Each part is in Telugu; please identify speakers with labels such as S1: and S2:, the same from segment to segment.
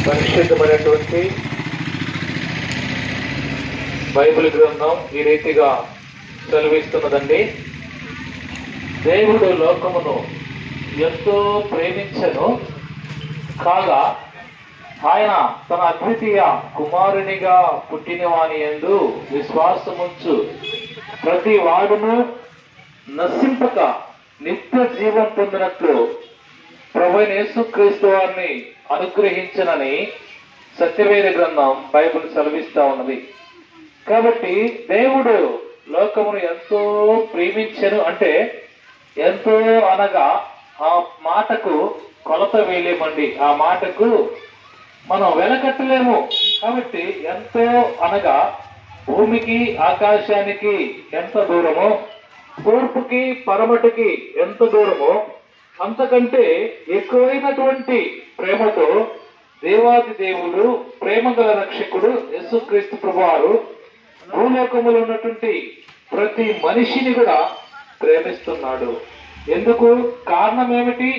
S1: పరిశుద్ధమైనటువంటి బైబిల్ గ్రంథం ఈ రీతిగా సెలవిస్తున్నదండి. దేవుడు లోకమును ఎంతో ప్రేమించెను కాగా ఆయన తన అద్వితీయ కుమారునిగా పుట్టిన వాని యందు విశ్వాసముంచు ప్రతి వాడును నశింపక నిత్య జీవం పొందినట్లు ప్రభువైన యేసుక్రీస్తు వారిని అనుగ్రహించనని సత్యవేద గ్రంథం బైబిల్ సెలవిస్తా ఉన్నది. కాబట్టి దేవుడు లోకమును ఎంతో ప్రేమించెను అంటే ఎంతో అనగా ఆ మాటకు కొలత వేయలేమండి, ఆ మాటకు మనం వెలకట్టలేము. కాబట్టి ఎంతో అనగా భూమికి ఆకాశానికి ఎంత దూరమో, తూర్పుకి పరమటికి ఎంత దూరమో అంతకంటే ఎక్కువైనటువంటి ప్రేమతో దేవాది దేవుడు, ప్రేమ గల రక్షకుడు యేసుక్రీస్తు ప్రభువారు భూలోకములో ఉన్నటువంటి ప్రతి మనిషిని కూడా ప్రేమిస్తున్నాడు. ఎందుకు? కారణం ఏమిటి?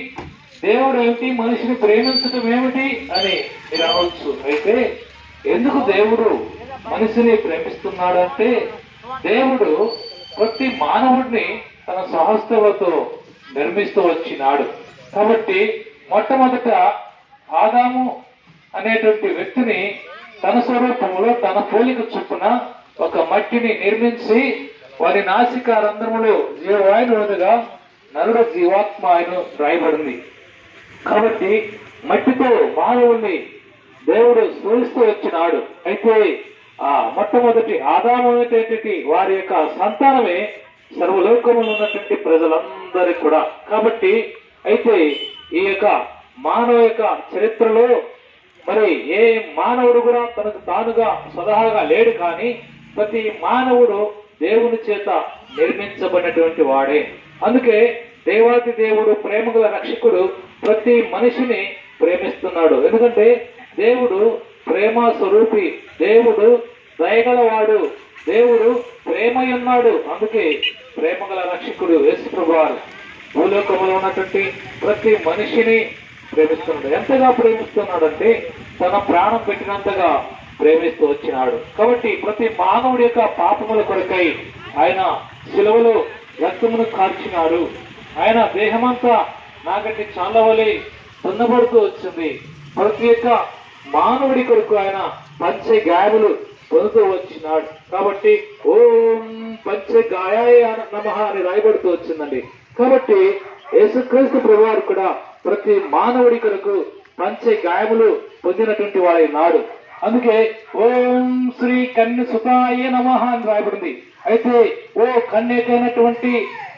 S1: దేవుడు ఏమిటి? మనిషిని ప్రేమించడం ఏమిటి అని మీరు అనవచ్చు. అయితే ఎందుకు దేవుడు మనిషిని ప్రేమిస్తున్నాడు అంటే, దేవుడు ప్రతి మానవుడిని తన స్వహస్తములతో నిర్మిస్తూ వచ్చినాడు. కాబట్టి మొట్టమొదట ఆదాము అనేటువంటి వ్యక్తిని తన స్వరూపంలో తన పోలిక చొప్పున ఒక మట్టిని నిర్మించి వారి నాసిక రంధ్రములో జీవవాయువుగా నరుడు జీవాత్మ ఆయన రాయబడింది. కాబట్టి మట్టితో మానవుణ్ణి దేవుడు సృష్టిస్తూ వచ్చినాడు. అయితే ఆ మొట్టమొదటి ఆదాము అనేటువంటి వారి యొక్క సంతానమే సర్వలోకములో ఉన్నటువంటి ప్రజలందరికీ కూడా. కాబట్టి అయితే ఈ యొక్క మానవ యొక్క చరిత్రలో మరి ఏ మానవుడు కూడా తనకు తానుగా స్వతహాగా లేడు, కానీ ప్రతి మానవుడు దేవుని చేత నిర్మించబడినటువంటి వాడే. అందుకే దేవాది దేవుడు, ప్రేమ గల రక్షకుడు ప్రతి మనిషిని ప్రేమిస్తున్నాడు. ఎందుకంటే దేవుడు ప్రేమ స్వరూపి, దేవుడు దయగలవాడు, దేవుడు ప్రేమయున్నాడు. అందుకే ప్రేమ గల రక్షకుడు యేసు ప్రభువారు భూలోకంలో ఉన్నటువంటి ప్రతి మనిషిని ప్రేమిస్తున్నాడు. ఎంతగా ప్రేమిస్తున్నాడంటే తన ప్రాణం పెట్టినంతగా ప్రేమిస్తూ వచ్చినాడు. కాబట్టి ప్రతి మానవుడి యొక్క పాపముల కొరకై ఆయన శిలువలో రక్తమును కార్చినాడు. ఆయన దేహమంతా నాగటి చాలవలి దున్నబడుతూ వచ్చింది. ప్రతి ఒక్క మానవుడి కొరకు ఆయన పంచ గాయములు పొందుతూ వచ్చినాడు. కాబట్టి ఓం పంచ గాయాయ నమః అని రాయబడుతూ వచ్చిందండి. కాబట్టి యేసుక్రీస్తు ప్రభువారు కూడా ప్రతి మానవుడి కొరకు పంచ గాయములు పొందినటువంటి వాడై నాడు. అందుకే ఓం శ్రీ కన్య సుతాయ నమః అని రాయబడింది. అయితే ఓ కన్యకైనటువంటి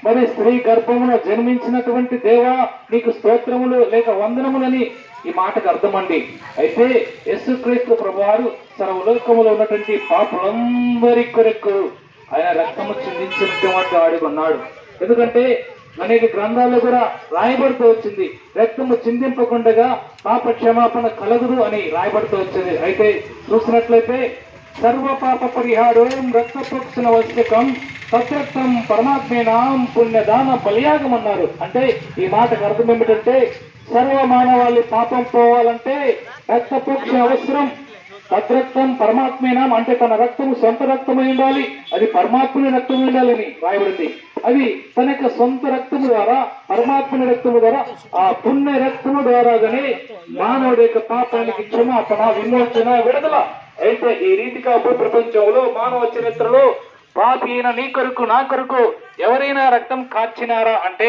S1: మరి స్త్రీ గర్భమున జన్మించినటువంటి దేవా నీకు స్తోత్రములు లేక వందనములని ఈ మాటకు అర్థమండి. అయితే యేసుక్రీస్తు ప్రభువారు సర్వలోకములో ఉన్నటువంటి పాపులందరి కొరకు ఆయన రక్తము చిందించినటువంటి వాడిగా ఉన్నాడు. ఎందుకంటే అనేక గ్రంథాల్లో కూడా రాయబడుతూ వచ్చింది, రక్తము చిందింపకుండగా పాప క్షమాపణ కలగదు అని రాయబడుతూ వచ్చింది. అయితే చూసినట్లయితే సర్వ పాప పరిహారం రక్తప్రోక్షణ వశ్యకం సత్రక్తం పరమాత్మేనాం పుణ్యదాన బలియాగం అన్నారు. అంటే ఈ మాటకు అర్థం ఏమిటంటే సర్వ మానవాళి పాపం పోవాలంటే రక్తప్రోక్షణ అవసరం. సత్రక్తం పరమాత్మేనాం అంటే తన రక్తము సొంత రక్తమై ఉండాలి, అది పరమాత్మని రక్తమై ఉండాలని రాయబడింది. అది తన యొక్క సొంత రక్తము ద్వారా, పరమాత్మని రక్తము ద్వారా, ఆ పుణ్య రక్తము ద్వారాగానే మానవుడి యొక్క పాపానికి క్షమాపణ, విమోచన, విడుదల. అయితే ఈ రీతిగా ప్రపంచంలో మానవ చరిత్రలో పాపి అయిన నీ కొరకు నా కొరకు ఎవరైనా రక్తం కార్చినారా అంటే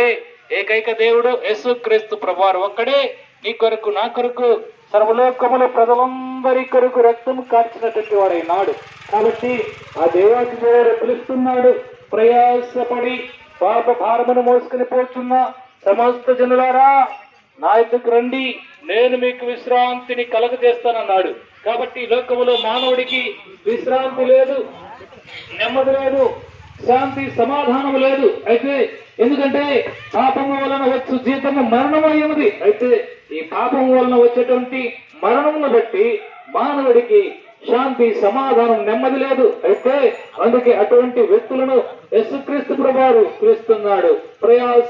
S1: ఏకైక దేవుడు యేసుక్రీస్తు ప్రభువారు ఒక్కడే నీ కొరకు నా కొరకు సర్వలోకముల ప్రజలందరి కొరకు రక్తం కార్చినటువంటి వాడైనాడు. కాబట్టి ఆ దేవాది దేవుడు పిలుస్తున్నాడు, ప్రయాసపడి పాప భారమును మోసుకుని పోతున్న సమస్త జనులారా నా యొద్దకు రండి, నేను మీకు విశ్రాంతిని కలగజేస్తానన్నాడు. కాబట్టి లోకములో మానవుడికి విశ్రాంతి లేదు, నెమ్మది లేదు, శాంతి సమాధానం లేదు. అయితే ఎందుకంటే పాపము వలన వచ్చు జీతము మరణమయ్యది. అయితే ఈ పాపం వలన వచ్చేటువంటి మరణమును బట్టి మానవుడికి శాంతి సమాధానం నెమ్మది లేదు. అయితే అందుకే అటువంటి వ్యక్తులను యేసుక్రీస్తు ప్రభువారు పిలుస్తున్నాడు. ప్రయాస